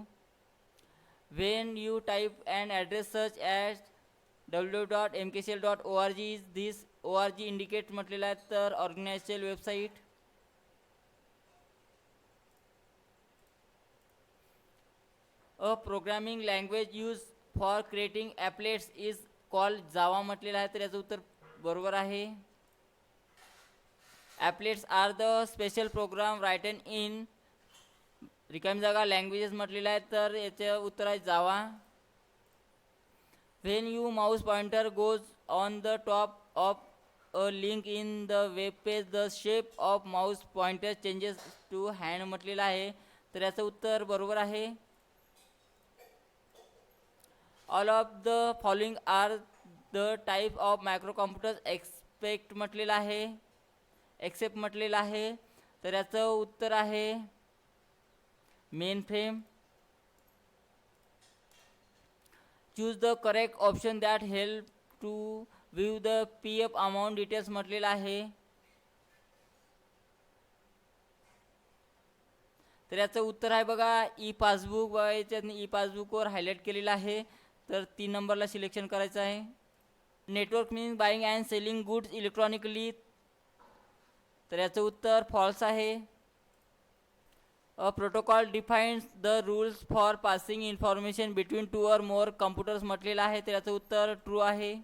When you type and address search at www.mkcl.org is this ORG indicate म्हटलेलं आहे, तर organization website. A programming language use for creating applets is called Java म्हटलेलं आहे, तर याचं उत्तर बरोबर आहे. Applets are the special program written in रिकामी जागा लँग्वेजेस म्हटलेलं आहे, तर याचं उत्तर आहे Java. When you mouse pointer goes on the top of a link in the web page the shape of mouse pointer changes to hand म्हटलेलं आहे. तर याचं उत्तर बरोबर आहे. All of the following are the type of micro computers expect म्हटलेलं आहे, except म्हटलेलं आहे. तर याचं उत्तर आहे mainframe. Choose the correct option that help to view the P F amount details म्हटलेलं आहे. तर याचं उत्तर आहे बघा ई पासबुक. बघा याच्यात ई पासबुकवर हायलाईट केलेलं आहे. तर 3 नंबरला सिलेक्शन करायचं आहे. Network means buying and selling goods electronically. तर याचं उत्तर फॉल्स आहे. A protocol defines the rules for passing information between 2 or more computers म्हटलेलं आहे. तर याचं उत्तर ट्रू आहे.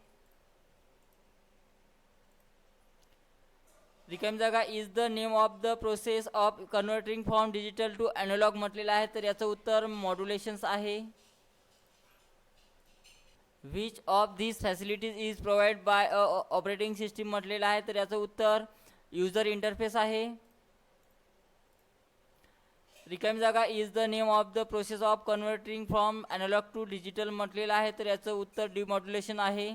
रिकामी जागा is the name of the process of converting from digital to analog म्हटलेलं आहे. तर याचं उत्तर मॉड्युलेशन्स आहे. Which of this facilities is provide by a operating system म्हटलेलं आहे. तर याचं उत्तर युजर इंटरफेस आहे. रिकामी जागा is the name of the process of converting from analog to digital म्हटलेलं आहे. तर याचं उत्तर डिमॉड्युलेशन आहे.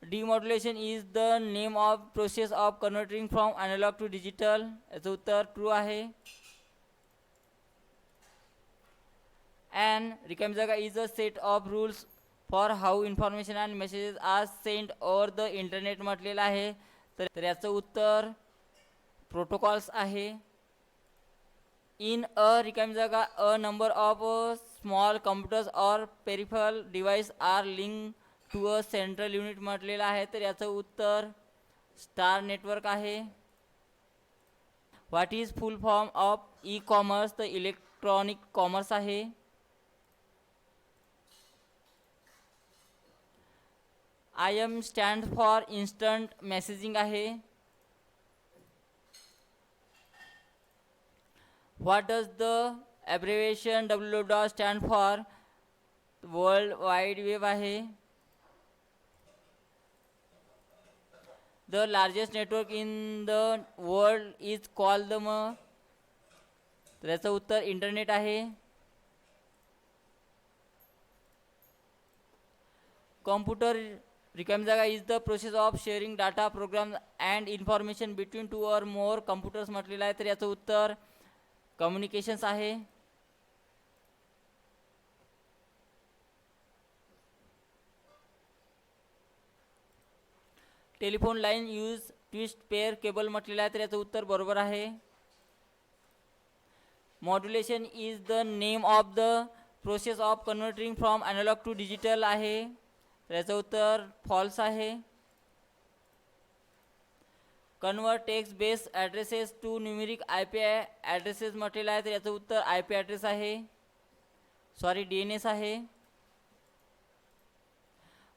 Demodulation is the name of process of converting from analog to digital. याचं उत्तर ट्रू आहे. अँड रिकामी जागा is a set of rules for how information and messages are send over the internet म्हटलेलं आहे. तर याचं उत्तर प्रोटोकॉल्स आहे. इन अ रिकामी जागा a number of small computers or peripheral device are link to a central unit म्हटलेलं आहे. तर याचं उत्तर स्टार नेटवर्क आहे. What is full form of e commerce. तर इलेक्ट्रॉनिक कॉमर्स आहे. I M stand for instant messaging आहे. What does the abbreviation WWW stand for. World wide web आहे. The largest network in the world is called the तर याचं उत्तर internet आहे. Computer रिकामी जागा is the process of sharing data program and information between 2 or more computers म्हटलेलं आहे. तर याचं उत्तर कम्युनिकेशन्स आहे. Telephone line use twist pair cable म्हटलेलं आहे. तर याचं उत्तर बरोबर आहे. Modulation is the name of the process of converting from analog to digital आहे. तर याचं उत्तर फॉल्स आहे. Convert text base addresses to numeric IP addresses म्हटलेलं आहे. तर याचं उत्तर IP ॲड्रेस आहे, सॉरी DNS आहे.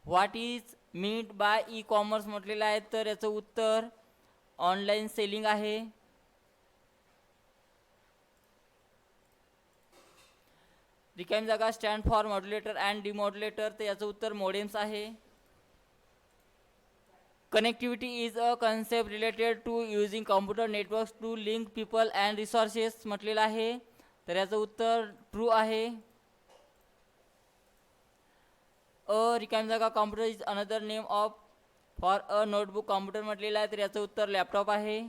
What is meet by e commerce म्हटलेलं आहे. तर याचं उत्तर ऑनलाईन सेलिंग आहे. रिकामी जागा stand for modulator and demodulator. तर याचं उत्तर मोडेम्स आहे. Connectivity is a concept related to using computer networks to link people and resources म्हटलेलं आहे. तर याचं उत्तर ट्रू आहे. अ रिकामी जागा computer is another name of for a notebook computer म्हटलेलं आहे. तर याचं उत्तर लॅपटॉप आहे.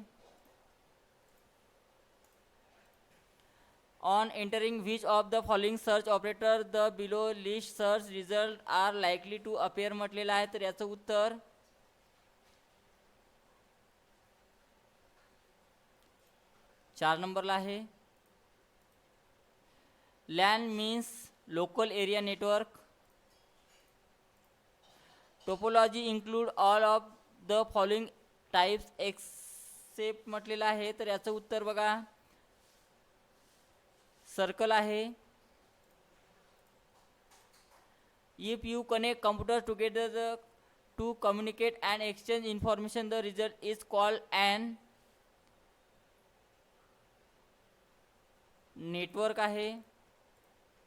On entering which of the following search operator the below list search result are likely to appear म्हटलेलं आहे. तर याचं उत्तर 4 नंबरला आहे. LAN means local area network. Topology include all of the following types except म्हटलेलं आहे. तर याचं उत्तर बघा सर्कल आहे. If you connect computer together to communicate and exchange information the result is called and network आहे.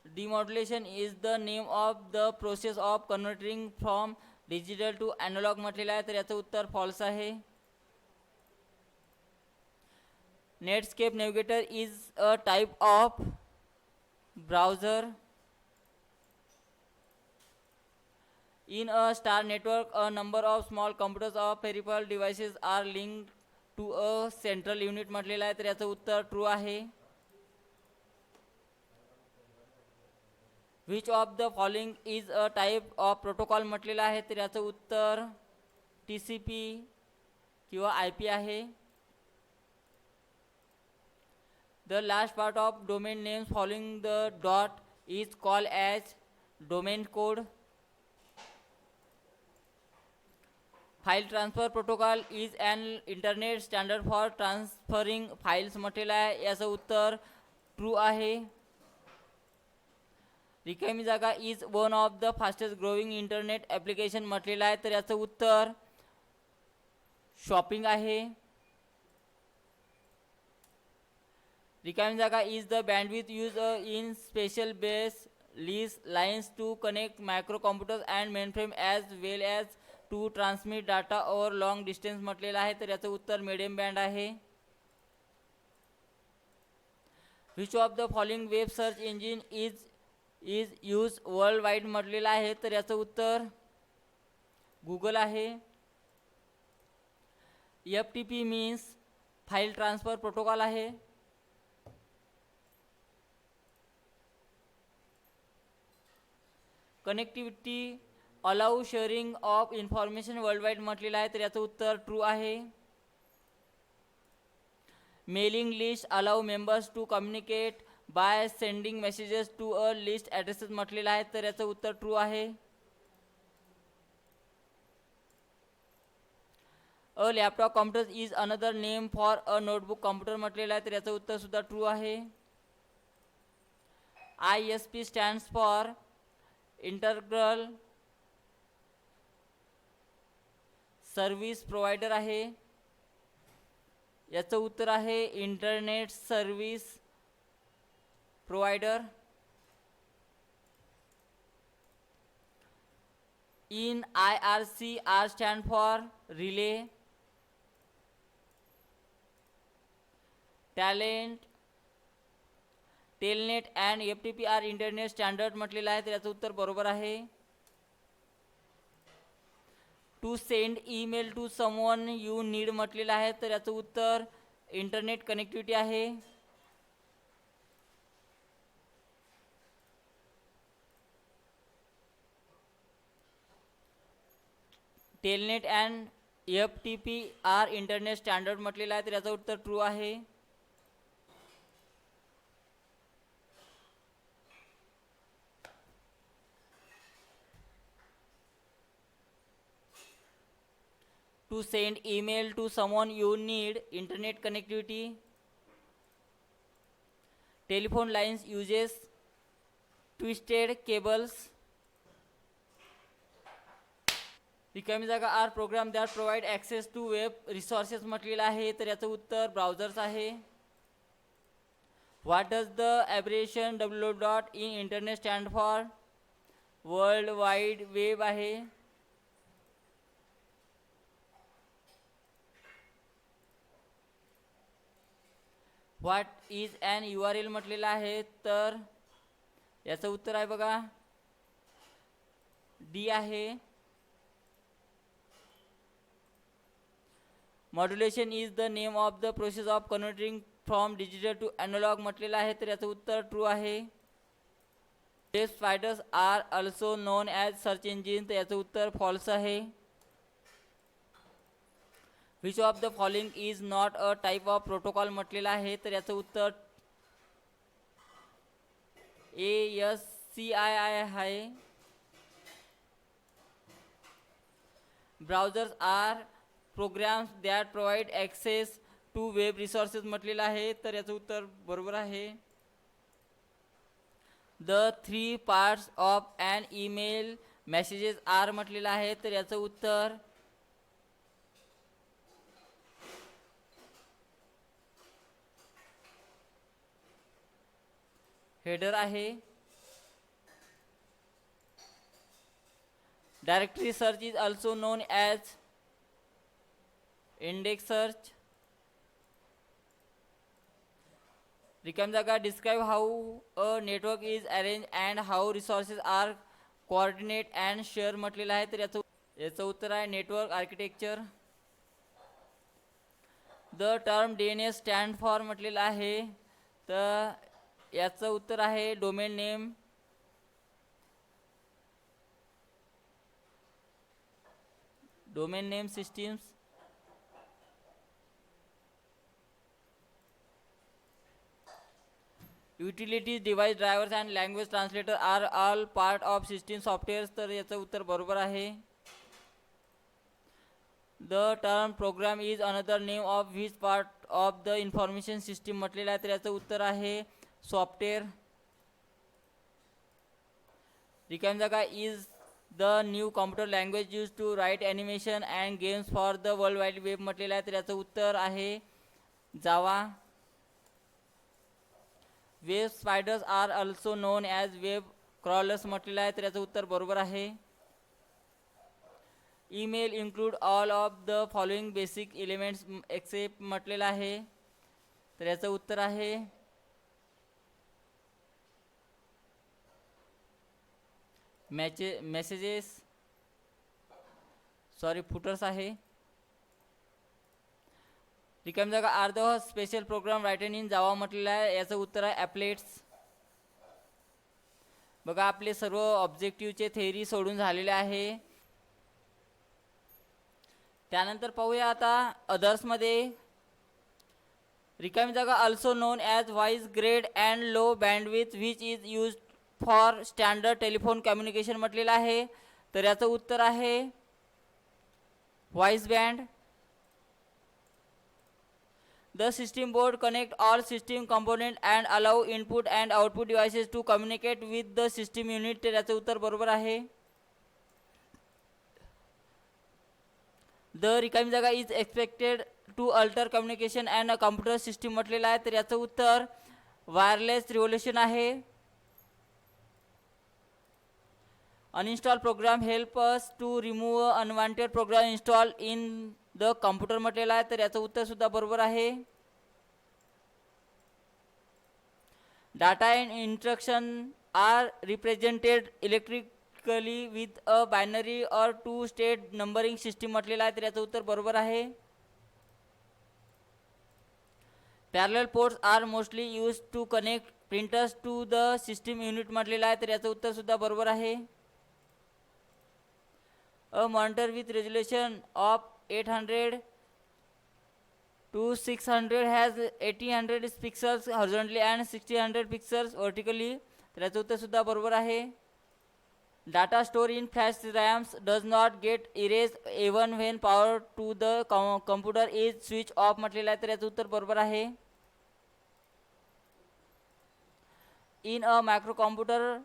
Demodulation is the name of the process of converting from digital to analog म्हटलेलं आहे, तर याचं उत्तर फॉल्स आहे. Netscape navigator is a type of browser. In a star network, a number of small computers or peripheral devices are linked to a central unit म्हटलेलं आहे, तर याचं उत्तर ट्रू आहे. Which of the following is a type of protocol म्हटलेलं आहे, तर याचं उत्तर TCP किंवा IP आहे. The last part of domain names following the dot is called as domain code. File transfer protocol is an internet standard for transferring files म्हटलेलं आहे, याचं उत्तर ट्रू आहे. रिकामी जागा is one of the fastest growing internet application म्हटलेलं आहे, तर याचं उत्तर शॉपिंग आहे. रिकामी जागा is the bandwidth use in special base lease lines to connect micro computers and mainframe as well as to transmit data over long distance म्हटलेलं आहे, तर याचं उत्तर मिडियम बँड आहे. Which of the following web search engine is use world wide म्हटलेलं आहे, तर याचं उत्तर गुगल आहे. FTP means file transfer protocol आहे. Connectivity allow sharing of information world wide म्हटलेलं आहे, तर याचं उत्तर ट्रू आहे. Mailing list allow members to communicate by sending messages to a list addresses म्हटलेलं आहे, तर याचं उत्तर ट्रू आहे. A laptop computer is another name for a notebook computer म्हटलेलं आहे, तर याचं उत्तर सुद्धा ट्रू आहे. ISP stands for integral service provider आहे, याचं उत्तर आहे internet service provider. In IRC R stand for relay talent telnet and FTP are internet standard म्हटलेलं आहे, तर याचं उत्तर बरोबर आहे. To send email to someone you need म्हटलेलं आहे, तर याचं उत्तर इंटरनेट कनेक्टिव्हिटी आहे. Telnet and FTP are internet standard म्हटलेलं आहे, तर याचं उत्तर ट्रू आहे. To send email to someone you need internet connectivity. Telephone lines uses twisted cables. रिकामी जागा are program that provide access to web resources म्हटलेलं आहे, तर याचं उत्तर ब्राउझर्स आहे. What does the abbreviation www in internet stand for world wide web आहे. What is an URL म्हटलेलं आहे, तर याचं उत्तर आहे बघा डी आहे. Modulation is the name of the process of converting from digital to analog म्हटलेलं आहे, तर याचं उत्तर ट्रू आहे. Web spiders are also known as search engine, तर याचं उत्तर फॉल्स आहे. Which of the following is not a type of protocol म्हटलेलं आहे, तर याचं उत्तर ASCII आहे. Browsers are programs that provide access to web resources म्हटलेलं आहे, तर याचं उत्तर बरोबर आहे. The 3 parts of an email messages are म्हटलेलं आहे, तर याचं उत्तर हेडर आहे. Directory search is also known as index search. रिकाम जागा describe how a network is arranged and how resources are coordinate and share म्हटलेलं आहे. तर याचं उत्तर आहे network architecture. The term DNS stand for म्हटलेलं आहे. तर याचं उत्तर आहे domain name. Domain name systems. Utilities, device, drivers and language translator are all part of system softwares. तर याचं उत्तर बरोबर आहे. The term program is another name of which part of the information system म्हटलेलं आहे. तर याचं उत्तर आहे सॉफ्टवेअर. रिकाम जागा is the new computer language use to write animation and games for the world wide web म्हटलेलं आहे. तर याचं उत्तर आहे Java. Web spiders are also known as web crawlers म्हटलेलं आहे. तर याचं उत्तर बरोबर आहे. Email include all of the following basic elements except म्हटलेलं आहे. तर याचं उत्तर आहे मेसेजेस फुटर्स आहे. रिकाम जागा are the special program written in Java म्हटलेलं आहे. याचं उत्तर आहे ॲपलेट्स. बघा आपले सर्व ऑब्जेक्टिव्हचे थेअरी सोडून झालेले आहे. त्यानंतर पाहूया आता अदर्समध्ये. रिकामी जागा also known as voice grade and low bandwidth which is use for standard telephone communication म्हटलेलं आहे. तर याचं उत्तर आहे voice band. The system board connect all system component and allow input and output devices to communicate with the system unit. तर याचं उत्तर बरोबर आहे. द रिकामी जागा is expected to alter communication and a computer system म्हटलेलं आहे. तर याचं उत्तर वायरलेस रिव्होल्युशन आहे. Uninstall program help us to remove unwanted program install in the computer म्हटलेलं आहे. तर याचं उत्तर सुद्धा बरोबर आहे. Data and instruction are represented electrically with a binary or two state numbering system म्हटलेलं आहे. तर याचं उत्तर बरोबर आहे. Parallel ports are mostly use to connect printers to the system unit म्हटलेलं आहे. तर याचं उत्तर सुद्धा बरोबर आहे. A monitor with resolution of 800 to 600 has 1800 pixels horizontally and 1600 pixels vertically. तर याचं उत्तर सुद्धा बरोबर आहे. Data store in flash rams does not get erase even when power to the computer is switch off म्हटलेलं आहे. तर याचं उत्तर बरोबर आहे. In a micro computer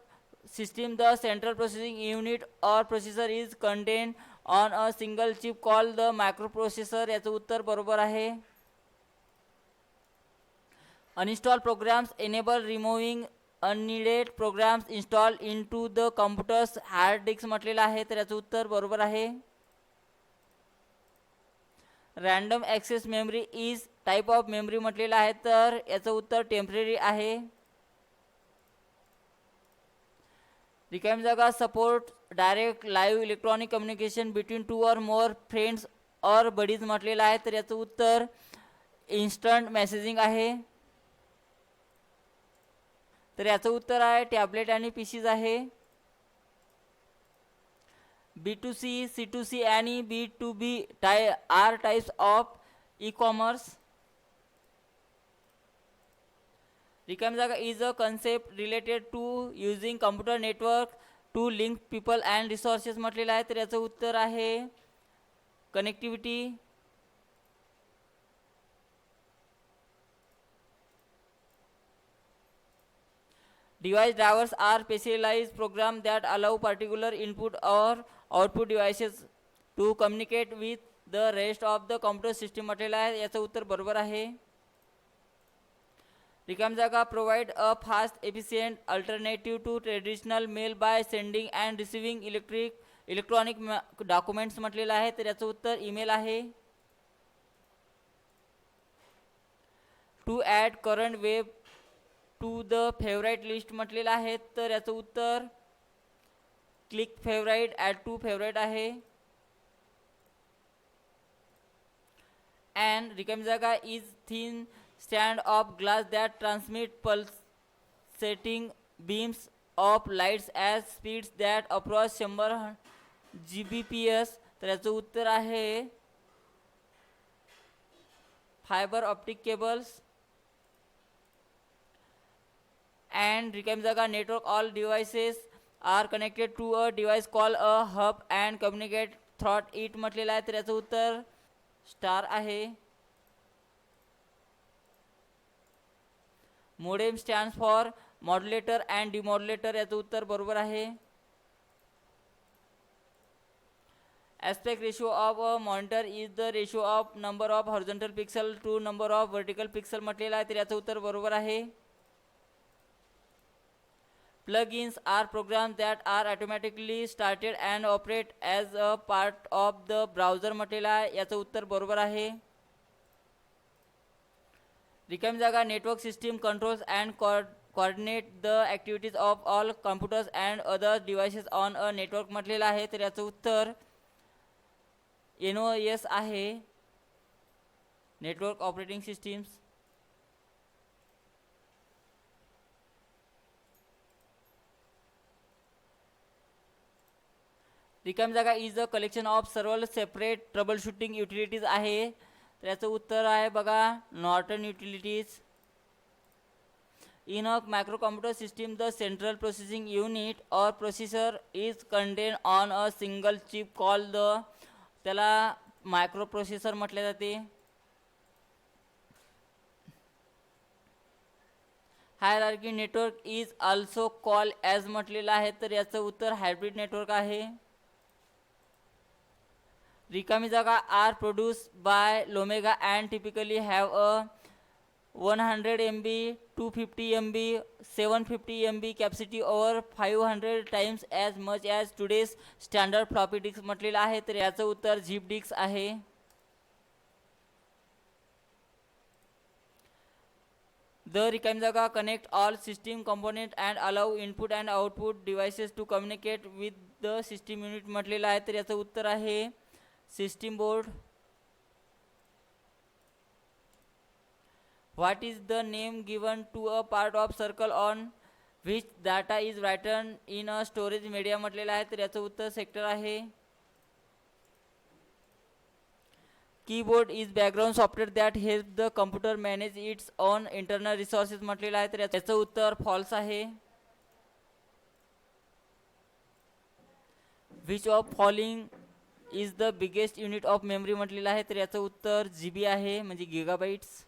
system the central processing unit or processor is contained on a single chip called the microprocessor. याचं उत्तर बरोबर आहे. uninstalled programs enable removing unneeded programs installed into the computer's hard disk म्हटलेलं आहे. तर याचं उत्तर बरोबर आहे. random access memory is type of memory म्हटलेलं आहे. तर याचं उत्तर टेम्पररी आहे. रिकामी जागा support direct live electronic communication between two और मोर फ्रेंड्स और बडीज म्हटलेलं आहे. तर याचं उत्तर इन्स्टंट मेसेजिंग आहे. तर याचं उत्तर आहे टॅबलेट आणि पीसीज आहे. B2C, C2C आणि B2B are types of e commerce. रिकामी जागा is a concept related to using computer network to link people and resources म्हटलेलं आहे. तर याचं उत्तर आहे connectivity. Device drivers are specialized program that allow particular input or output devices to communicate with the rest of the computer system म्हटलेलं आहे. याचं उत्तर बरोबर आहे. रिकामी जागा provide a fast efficient alternative to traditional mail by sending and receiving electronic documents म्हटलेलं आहे, तर याचं उत्तर ईमेल आहे. To add current web to the favourite list म्हटलेलं आहे, तर याचं उत्तर click favourite add to favourite आहे. अँड रिकामी जागा is thin stand of glass that transmit pulsating beams of lights as speeds that approach 100 Gbps, तर याचं उत्तर आहे फायबर ऑप्टिक केबल्स. अँड रिकामी जागा network all devices are connected to a device call a hub and communicate through it म्हटलेलं आहे, तर याचं उत्तर स्टार आहे. Modem stands for modulator and demodulator, याचं उत्तर बरोबर आहे. Aspect ratio of a monitor is the ratio of number of horizontal pixel to number of vertical pixel म्हटलेलं आहे, तर याचं उत्तर बरोबर आहे. Plugins are programs that are automatically started and operate as a part of the browser म्हटलेलं आहे, याचं उत्तर बरोबर आहे. रिकामी जागा network system controls and coordinate the activities of all computers and other devices on a network म्हटलेलं आहे, तर याचं उत्तर NOS आहे, नेटवर्क ऑपरेटिंग सिस्टीम्स. रिकामी जागा is a collection of सर्वल separate trouble shooting utilities आहे, तर याचं उत्तर आहे बघा Norton utilities. In a microcomputer system, the central processing unit or processor is contained on a single chip called the, त्याला microprocessor म्हटले जाते. Hierarchy network is also call as म्हटलेलं आहे, तर याचं उत्तर हायब्रिड नेटवर्क आहे. रिकामी जागा are produce by Iomega and typically have a 100 MB, 250 MB, 750 MB capacity over 500 times as much as today's standard floppy disk म्हटलेलं आहे, तर याचं उत्तर झिप डिस्क आहे. द रिकामी जागा connect all system component and allow input and output devices to communicate with the system unit म्हटलेलं आहे, तर याचं उत्तर आहे system board. What is the name given to a part of circle on which data is written in a storage media म्हटलेलं आहे, तर याचं उत्तर सेक्टर आहे. Keyboard is background software that help the computer manage it's on internal resources म्हटलेलं आहे, तर याचं उत्तर फॉल्स आहे. Which of following is the biggest unit of memory म्हटलेलं आहे, तर याचं उत्तर GB आहे, म्हणजे गिगाबाइट्स.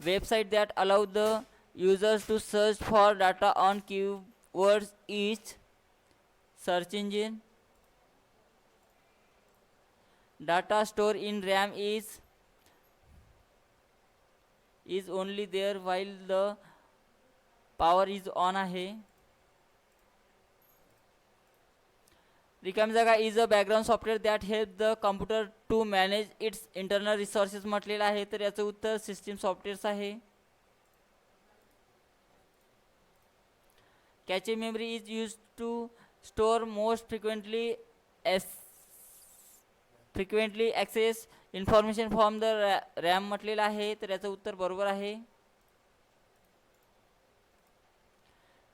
Website that allow the users to search for data on keywords is search engine. Data stored in RAM is only there while the power is on आहे. रिकामी जागा is a background software that help the computer to manage its internal resources म्हटलेलं आहे, तर याचं उत्तर system softwares आहे. Cache memory is use to store most frequently access information from the RAM म्हटलेलं आहे, तर याचं उत्तर बरोबर आहे.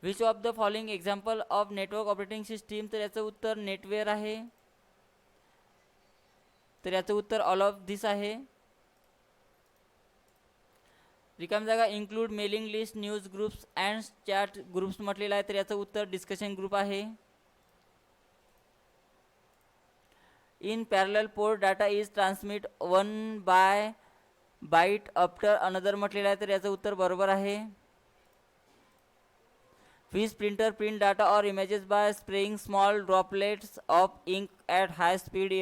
Which of the following example of network operating system, तर याचं उत्तर नेटवेअर आहे, तर याचं उत्तर ऑल ऑफ दिस आहे. रिकामी जागा include mailing list news groups and chat groups म्हटलेलं आहे, तर याचं उत्तर डिस्कशन ग्रुप आहे. In parallel port data is transmit one by byte after another म्हटलेलं आहे, तर याचं उत्तर बरोबर आहे. Which printer print data or images by spraying small droplets of ink at high speed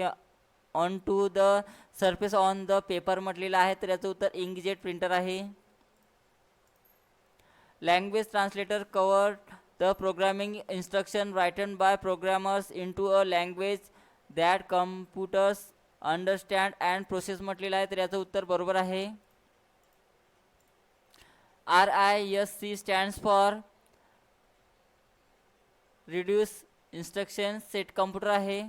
onto the surface on the paper म्हटलेलं आहे, तर याचं उत्तर इंकजेट प्रिंटर आहे. Language translator cover the programming instruction written by programmers into a language that computers understand and process म्हटलेलं आहे, तर याचं उत्तर बरोबर आहे. RISC stands for reduce instruction set computer आहे.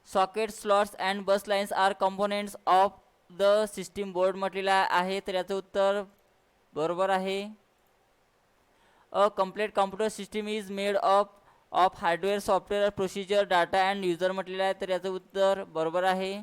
Socket slots and bus lines are components of the system board म्हटलेला आहे, तर याचं उत्तर बरोबर आहे. A complete computer system is made of hardware, software, procedure, data and user म्हटलेलं आहे, तर याचं उत्तर बरोबर आहे.